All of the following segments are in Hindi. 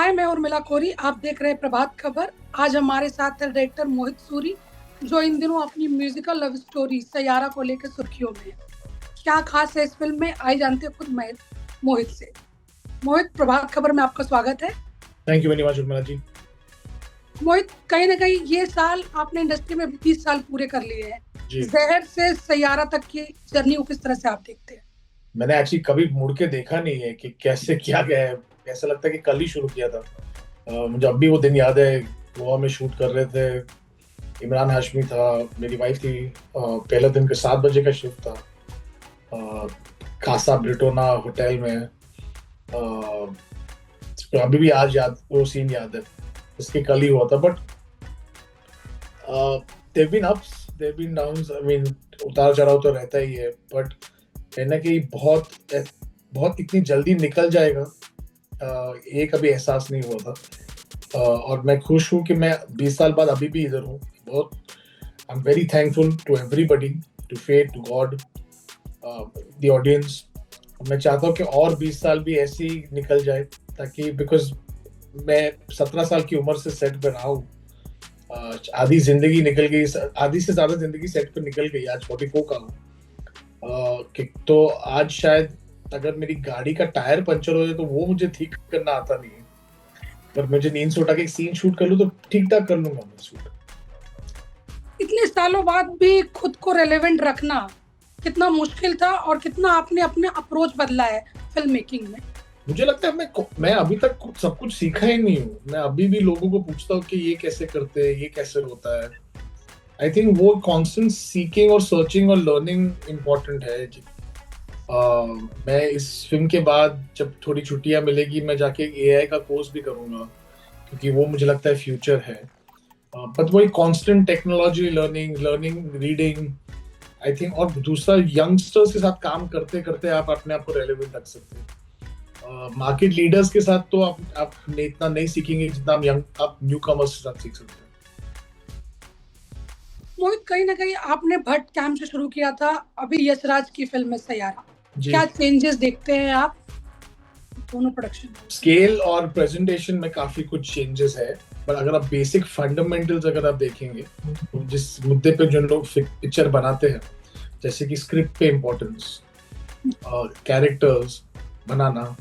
हाय, मैं उर्मिला कोरी। आप देख रहे हैं प्रभात खबर। आज हमारे साथ है डायरेक्टर मोहित सूरी, जो इन दिनों अपनी म्यूजिकल लव स्टोरी सैयारा को लेकर सुर्खियों में है। क्या खास है इस फिल्म में, आइए जानते हैं खुद मोहित से। मोहित, प्रभात खबर में आपका स्वागत है। Thank you very much Urmila ji. Mohit, कहीं ना कहीं ये साल आपने इंडस्ट्री में 20 साल पूरे कर लिए हैं। जी। जहर से सैयारा तक की जर्नी को किस तरह से आप देखते हैं? मैंने एक्चुअली कभी मुड़ के देखा नहीं है कि कैसे किया गया है। ऐसा लगता है कि कल ही शुरू किया था। मुझे अब भी वो दिन याद है, गोवा में शूट कर रहे थे। इमरान हाशमी था, मेरी वाइफ थी। पहले दिन के 7 बजे का शिफ्ट था, कासा ब्रिटोना होटल में। तो अभी भी आज याद, वो सीन याद है। इसके कल ही हुआ था। But they've been ups, they've been downs. I mean, उतार चढ़ाव तो रहता ही है। बट कहना कि बहुत इतनी जल्दी निकल जाएगा, ये कभी एहसास नहीं हुआ था। और मैं खुश हूँ कि मैं 20 साल बाद अभी भी इधर हूँ। बहुत I am very thankful to everybody, to fate, to God, the audience. मैं चाहता हूँ कि और 20 साल भी ऐसे ही निकल जाए, ताकि बिकॉज मैं 17 साल की उम्र से सेट पे रहा हूँ। आधी जिंदगी निकल गई, आधी से ज्यादा जिंदगी सेट पे निकल गई। आज 44 का हूँ। तो आज शायद अगर मेरी गाड़ी का टायर पंचर हो जाए तो वो मुझे ठीक करना आता नहीं है, पर मुझे नींद से उठा के एक सीन शूट कर लूं तो ठीक ठाक कर लूंगा मैं शूट। इतने सालों बाद भी खुद को रेलेवेंट रखना कितना मुश्किल था, और कितना आपने अपने अप्रोच बदला है फिल्म मेकिंग में? मुझे लगता है मैं अभी तक सब कुछ सीखा ही नहीं हूँ। मैं अभी भी लोगों को पूछता हूँ कि ये कैसे करते हैं, ये कैसे होता है। आई थिंक वो कॉन्स्टेंट सीकिंग और सर्चिंग और लर्निंग इम्पोर्टेंट है। मैं इस फिल्म के बाद जब थोड़ी छुट्टियां मिलेगी, मैं जाके एआई का कोर्स भी करूंगा, क्योंकि वो मुझे लगता है फ्यूचर है। बट वही constant technology learning reading, I think. और दूसरा, यंगस्टर्स के साथ काम करते करते आप अपने आप को रेलेवेंट रख सकते हैं। मार्केट लीडर्स के साथ तो आप इतना नहीं सीखेंगे जितना आप न्यू कमर्स के साथ सीख सकते हैं। मोहित, कहीं ना कहीं आपने भट्ट कैंप से शुरू किया था, अभी यशराज की फिल्म है सैयारा। क्या चेंजेस देखते हैं आप दोनों प्रोडक्शन? स्केल और प्रेजेंटेशन में काफी कुछ चेंजेस है, पर अगर आप बेसिक फंडामेंटल्स अगर आप देखेंगे, तो जिस मुद्दे पे जो लोग पिक्चर बनाते हैं, जैसे कि स्क्रिप्ट पे इम्पोर्टेंस, कैरेक्टर्स बनाना,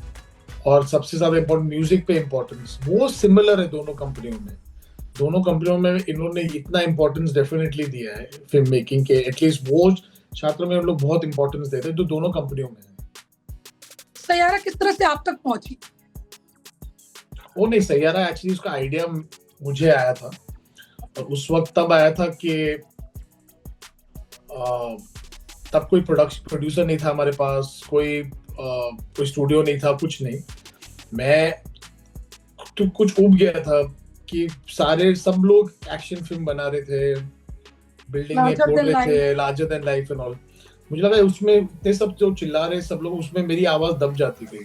और सबसे ज्यादा इम्पोर्टेंट म्यूजिक पे इम्पोर्टेंस, वो सिमिलर है दोनों कंपनियों में। दोनों कंपनियों में इन्होंने इतना इम्पोर्टेंस डेफिनेटली दिया है फिल्म मेकिंग के। एटलीस्ट वो छात्रों में उन लोग बहुत इम्पोर्टेंस देते हैं जो दोनों कंपनियों में है। सैयारा किस तरह से आप तक पहुंची? वो नहीं, सैयारा एक्चुअली उसका आइडिया मुझे आया था, और उस वक्त तब आया था कि तब कोई प्रोड्यूसर नहीं था हमारे पास, कोई स्टूडियो नहीं था, कुछ नहीं। मैं तो कुछ उब गया था कि सब लोग एक्शन फिल्म बना रहे थे, बिल्डिंग में फोड़ रहे थे, larger than life and all. मुझे लगा उसमें इतने सब जो चिल्ला रहे सब लोग, उसमें मेरी आवाज दब जाती गई।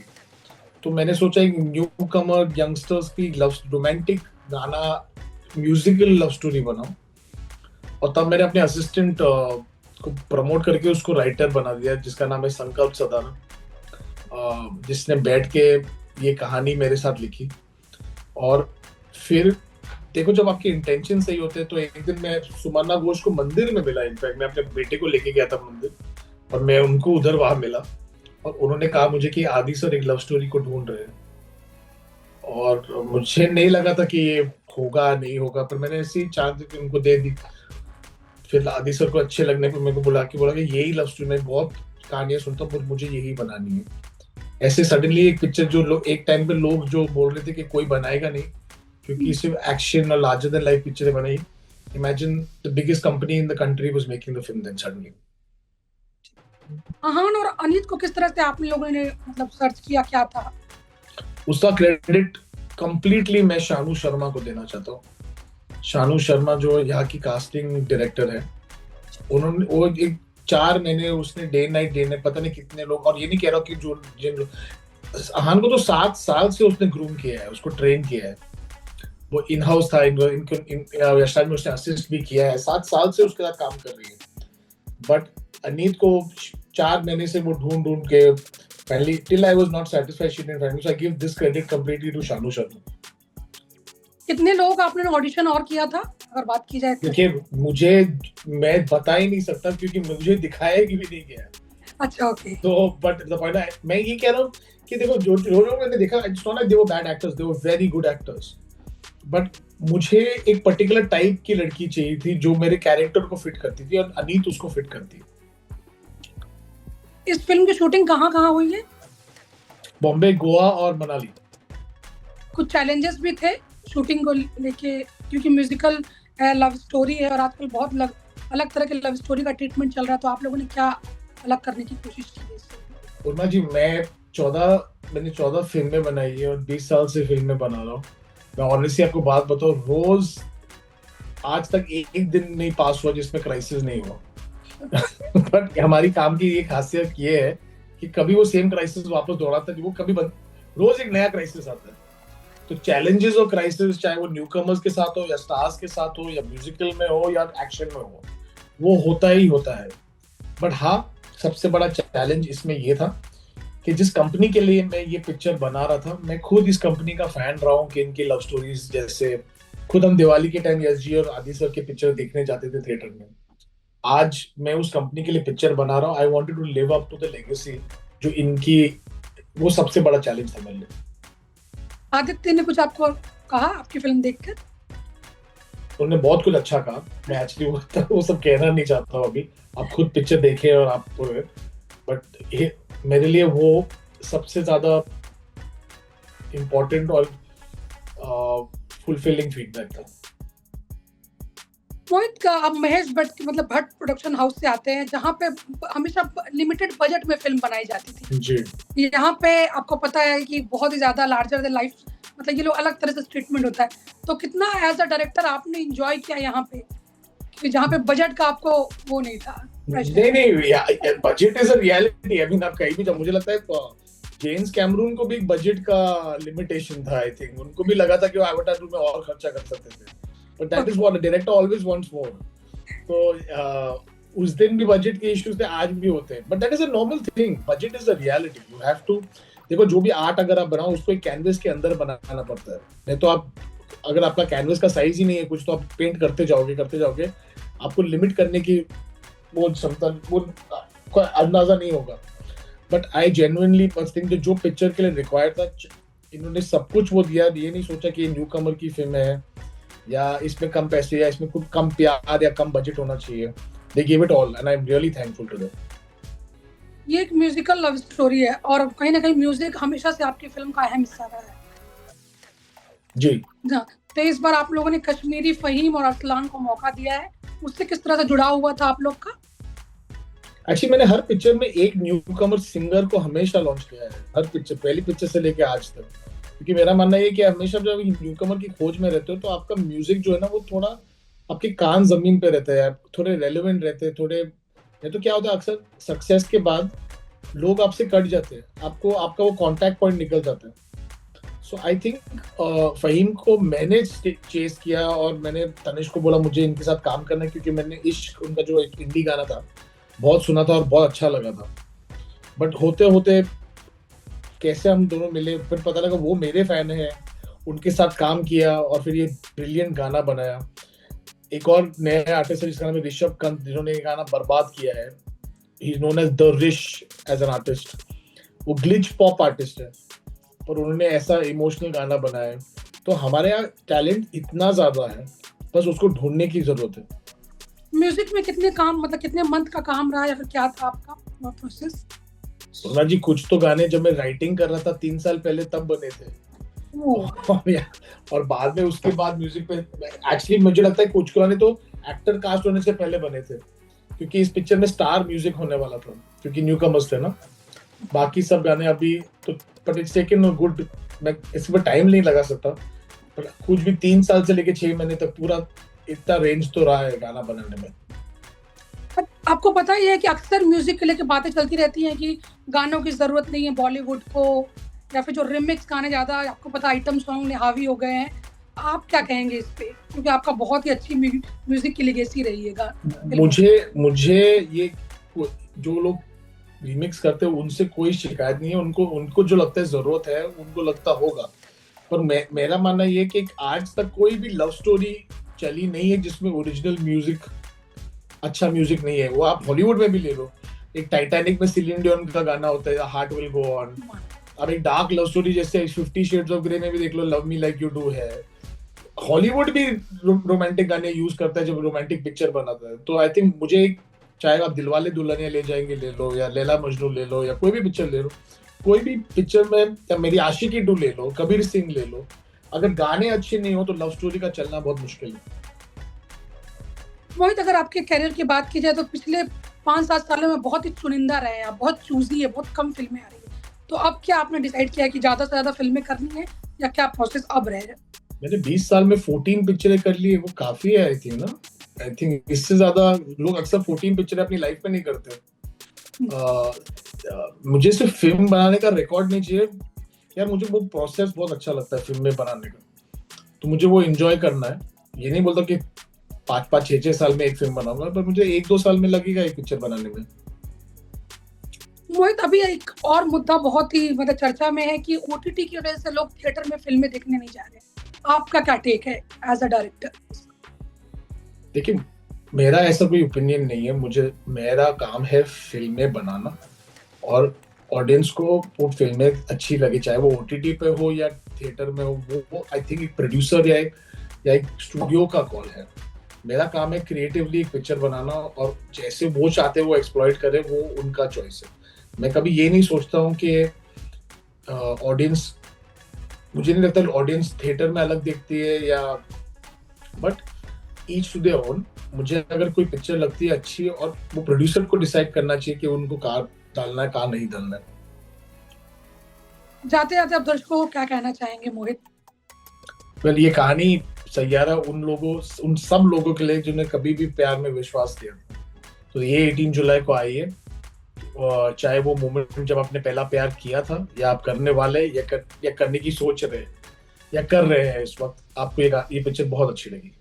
तो मैंने सोचा एक न्यू कमर यंगस्टर्स की रोमांटिक गाना म्यूजिकल लव स्टोरी बनाऊं। और तब मैंने अपने असिस्टेंट को प्रमोट करके उसको राइटर बना दिया, जिसका नाम है संकल्प सदाना, जिसने बैठ के ये कहानी मेरे साथ लिखी। और फिर देखो, जब आपके इंटेंशन सही होते हैं तो एक दिन मैं सुमन्ना घोष को मंदिर में मिला। इनफैक्ट मैं अपने बेटे को लेके गया था मंदिर, और मैं उनको उधर वहां मिला, और उन्होंने कहा मुझे कि आदि सर एक लव स्टोरी को ढूंढ रहे हैं। और मुझे नहीं लगा था कि ये होगा नहीं होगा, पर मैंने ऐसी चांद उनको दे दी। फिर आदि सर को अच्छे लगने पर मेरे को बोला कि यही लव स्टोरी, मैं बहुत कहानियां सुनता हूँ, मुझे यही बनानी है। ऐसे सडनली एक पिक्चर जो एक टाइम पे लोग जो बोल रहे थे कि कोई बनाएगा नहीं, क्योंकि सिर्फ एक्शन और लार्जर देन लाइफ पिक्चरें बनाई। Imagine the biggest company in the country was making the film then suddenly. Ahaan और अनीत को किस तरह से आप लोगों ने मतलब सर्च किया, क्या था? उसका क्रेडिट कंप्लीटली मैं शानू शर्मा को देना चाहता हूँ। शानू शर्मा जो यहाँ की कास्टिंग डायरेक्टर है, उन्होंने वो एक 4 महीने उसने डे नाइट पता नहीं कितने लोग, और ये नहीं कह रहा कि जो जिन अहान को तो 7 साल से उसने ग्रूम किया है, उसको ट्रेन किया है। वो इन हाउस था, यशराज में उसने असिस्ट भी किया है, 7 साल से उसके साथ काम कर रही है। बट अनीत को 4 महीने से वो ढूंढ के, पहले till I was not satisfied, she didn't find me, so I give this credit completely to Shanu Sharma. कितने लोग आपने ऑडिशन और किया था अगर बात की जाए तो? देखिए मैं बता ही नहीं सकता क्योंकि मुझे दिखाया भी नहीं गया। अच्छा, ओके। तो बट द पॉइंट मैं ये कह रहा हूँ कि देखो जो लोग मैंने देखा, it's not like they were bad actors, they were very good actors, but मुझे एक पर्टिकुलर टाइप की लड़की चाहिए थी जो मेरे कैरेक्टर को फिट करती थी, और अनीत उसको फिट करती है। इस फिल्म की शूटिंग कहाँ हुई है? बॉम्बे, गोवा और मनाली। कुछ चैलेंजेस भी थे शूटिंग को लेके, क्योंकि म्यूजिकल लव स्टोरी है और आजकल बहुत अलग तरह के लव स्टोरी का ट्रीटमेंट चल रहा है, तो आप लोगों ने क्या अलग करने की कोशिश की है इससे? उर्मा जी, मैंने 14 फिल्में बनाई है और 20 साल से फिल्में बना रहा हूँ। मैं ऑनेस्टली आपको बात बताऊं, रोज आज तक एक दिन नहीं पास हुआ जिसमें क्राइसिस नहीं हुआ। बट हमारी काम की ये खासियत ये है कि कभी वो सेम क्राइसिस वापस दोहराता है, वो कभी रोज एक नया क्राइसिस आता है। तो चैलेंजेस और क्राइसिस, चाहे वो न्यू कमर्स के साथ हो या स्टार्स के साथ हो या म्यूजिकल में हो या एक्शन में हो, वो होता ही होता है। बट हाँ, सबसे बड़ा चैलेंज इसमें ये था कि जिस कंपनी के लिए मैं ये पिक्चर बना रहा था, मैं खुद इस कंपनी का फैन रहा हूँ कि इनकी लव स्टोरीज, जैसे खुद हम दिवाली के टाइम एसजी और आदि सर के पिक्चर देखने जाते थे थिएटर में। आज मैं उस कंपनी के लिए पिक्चर बना रहा हूँ। I wanted to live up to the legacy जो इनकी, वो सबसे बड़ा चैलेंज था मेरे लिए। आदित्य ने कुछ आपको कहा आपकी फिल्म देखकर? उन्होंने बहुत कुछ अच्छा कहा। मैं एक्चुअली वो सब कहना नहीं चाहता हूँ अभी, आप खुद पिक्चर देखें और आप पूरे, बट ये मेरे लिए वो सबसे ज्यादा इम्पोर्टेंट और फुलफिलिंग फीडबैक था। मोहित का, आप महेश भट्ट मतलब भट्ट प्रोडक्शन हाउस से आते हैं, जहाँ पे हमेशा लिमिटेड बजट में फिल्म बनाई जाती थी जी। यहाँ पे आपको पता है कि बहुत ही ज्यादा लार्जर देन लाइफ, मतलब ये लोग अलग तरह से ट्रीटमेंट होता है, तो कितना एज अ डायरेक्टर आपने एंजॉय किया यहाँ पे, कि जहाँ पे बजट का आपको वो नहीं था? नहीं, budget is a reality. I mean आप कहीं भी जाओ, मुझे लगता है जेम्स कैमरून को भी एक बजट का लिमिटेशन था। आई थिंक उनको भी लगा था कि वो एवाटार 2 में और खर्चा कर सकते थे, but that is what the director always wants मोर। तो उस दिन भी बजट के इश्यूज थे, आज भी होते हैं, but that is a normal thing. Budget is the reality, you have to, देखो जो भी आर्ट अगर आप बनाओ उसको एक कैनवस के अंदर बनाना पड़ता है। नहीं तो आप, अगर आपका कैनवस का साइज ही नहीं है कुछ, तो आप पेंट करते जाओगे, आपको लिमिट करने की वो क्षमता, वो अंदाजा नहीं होगा। बट आई जेन्युइनली थिंक जो पिक्चर के लिए रिक्वायर्ड था, इन्होंने सब कुछ वो दिया। ये नहीं सोचा कि ये न्यू कमर की फिल्म है या इसमें कम पैसे या इसमें कुछ कम प्यार या कम बजट होना चाहिए। They give it all and I am really thankful to them. ये एक म्यूजिकल लव स्टोरी है और कहीं ना कहीं म्यूजिक हमेशा से आपकी फिल्म का अहम हिस्सा रहा है जी। तो इस बार आप लोगों ने कश्मीरी फहीम और अरसलान को मौका दिया है, उससे किस तरह से जुड़ाव हुआ था आप लोग का? एक्चुअली मैंने हर पिक्चर में एक न्यू कमर सिंगर को हमेशा लॉन्च किया है, हर पिक्चर, पहली पिक्चर से लेके आज तक। क्योंकि मेरा मानना है कि हमेशा जब न्यू कमर की खोज में रहते हो तो आपका म्यूजिक जो है ना, वो थोड़ा आपके कान जमीन पे रहते हैं, थोड़े रेलेवेंट रहते हैं, थोड़े नहीं तो क्या होता है अक्सर सक्सेस के बाद लोग आपसे कट जाते हैं, आपका वो कॉन्टैक्ट पॉइंट निकल जाता है। सो आई थिंक फहीम को मैंने चेस किया और मैंने तनिष्क को बोला मुझे इनके साथ काम करना है, क्योंकि मैंने इश्क, उनका जो एक हिंदी गाना था, बहुत सुना था और बहुत अच्छा लगा था। बट होते होते कैसे हम दोनों मिले, फिर पता लगा वो मेरे फैन हैं, उनके साथ काम किया और फिर ये ब्रिलियंट गाना बनाया। एक और नया आर्टिस्ट है जिसका नाम है ऋषभ कंत, जिन्होंने ये गाना बर्बाद किया है। He is known as the rich as an artist. वो ग्लिच पॉप आर्टिस्ट है, पर उन्होंने ऐसा इमोशनल गाना बनाया है। तो हमारे यहाँ टैलेंट इतना ज्यादा है, बस उसको ढूंढने की जरूरत है। म्यूजिक में कितने काम, मतलब कितने मंथ का काम रहा या फिर क्या था आपका प्रोसेस? सोना जी, कुछ तो गाने जब मैं राइटिंग कर रहा था 3 साल पहले तब बने थे, और बाद में उसके बाद म्यूजिक पे एक्चुअली मुझे लगता है कुछ गाने तो एक्टर कास्ट होने से पहले बने थे, क्योंकि इस पिक्चर में स्टार म्यूजिक होने वाला था, क्योंकि न्यू कमर्स थे ना। बाकी सब गाने अभी तो, बट इट्स टेकन गुड, मैं इस पर टाइम नहीं लगा सकता, पर कुछ भी 3 साल से लेके 6 महीने तक पूरा इतना रेंज तो रहा है गाना बनाने में। आपको पता ही है कि अक्सर म्यूजिक के लेके बातें चलती रहती हैं कि गानों की जरूरत नहीं है बॉलीवुड को, या फिर जो रिमिक्स गाने ज्यादा, आपको पता आइटम सॉन्ग में हावी हो गए हैं। आप क्या कहेंगे इस पे, क्योंकि आपका बहुत ही अच्छी म्यूजिक की लेगेसी रही है? मुझे ये जो लोग रिमिक्स करते हैं उनसे कोई शिकायत नहीं है, उनको जो लगता है जरूरत है, उनको लगता होगा, पर मेरा मानना ये है कि आज तक कोई भी लव स्टोरी चली नहीं है जिसमें ओरिजिनल म्यूजिक, अच्छा म्यूजिक नहीं है। वो आप हॉलीवुड में भी ले लो, एक टाइटैनिक में सिलीन डियोन का गाना होता है हार्ट विल गो ऑन। अब एक डार्क लव स्टोरी जैसे 50 शेड्स ऑफ ग्रे में भी देख लो, love me like you do है। हॉलीवुड भी रोमांटिक गाने यूज करता है जब रोमांटिक पिक्चर बनाता है। तो आई थिंक मुझे, चाहे आप दिलवाले दुल्हनिया ले जाएंगे ले लो, या लैला मजनू ले लो, या कोई भी पिक्चर ले लो, कोई भी पिक्चर में, या मेरी आशिकी 2 ले लो, कबीर सिंह ले लो, अगर गाने अच्छे नहीं हो तो लव स्टोरी का चलना बहुत मुश्किल है। मोहित, अगर आपके करियर की बात की जाए तो पिछले 5-7 सालों में बहुत ही चुनिंदा रहे हैं आप, बहुत चूजी है, बहुत कम फिल्में आ रही है। तो अब क्या आपने डिसाइड किया कि ज्यादा से ज्यादा फिल्में करनी है, या क्या प्रोसेस अब रह है? मैंने 20 साल में 14 पिक्चरें कर ली है, वो काफी है आई थिंक ना। आई थिंक इससे ज्यादा लोग अक्सर 14 पिक्चरें अपनी लाइफ में नहीं करते। मुझे सिर्फ फिल्म बनाने का रिकॉर्ड नहीं चाहिए यार, मुझे वो प्रोसेस बहुत अच्छा लगता है फिल्में बनाने का। तो मुझे वो एंजॉय करना है। ये नहीं बोलता कि 5-5, 6-6 साल में एक फिल्म बनाऊंगा, पर मुझे 1-2 साल में लगेगा एक पिक्चर बनाने में। मोहित, अभी एक और मुद्दा बहुत ही मतलब चर्चा में है कि ओटीटी की वजह से लोग थिएटर में फिल्में देखने नहीं जा रहे। आपका क्या टेक है एज अ डायरेक्टर? देखिए, मेरा ऐसा कोई ओपिनियन नहीं है। मेरा काम है फिल्में बनाना, और ऑडियंस को वो फिल्में अच्छी लगे, चाहे वो ओटीटी पे हो या थिएटर में हो। वो आई थिंक एक प्रोड्यूसर या एक स्टूडियो का कॉल है। मेरा काम है क्रिएटिवली एक पिक्चर बनाना, और जैसे वो चाहते हैं वो एक्सप्लॉइट करे, वो उनका चॉइस है। मैं कभी ये नहीं सोचता हूँ कि ऑडियंस, मुझे नहीं लगता ऑडियंस थिएटर में अलग देखती है, या but each to their own. मुझे अगर कोई पिक्चर लगती है अच्छी, और वो प्रोड्यूसर को डिसाइड करना चाहिए कि उनको कहाँ डालना है, कहाँ नहीं डालना है। जाते जाते आप दर्शकों को क्या कहना चाहेंगे मोहित? वेल, ये कहानी सैयारा उन सब लोगों के लिए जिन्हें कभी भी प्यार में विश्वास किया। तो ये 18 जुलाई को आई है, और चाहे वो मोमेंट जब आपने पहला प्यार किया था, या आप करने वाले, या करने की सोच रहे, या कर रहे हैं इस वक्त, आपको ये पिक्चर बहुत अच्छी लगी।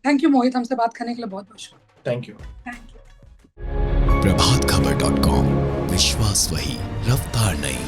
थैंक यू मोहित, हमसे बात करने के लिए बहुत बहुत शुक्रिया। Thank you. Thank you. प्रभातखबर.com, विश्वास वही, रफ्तार नहीं।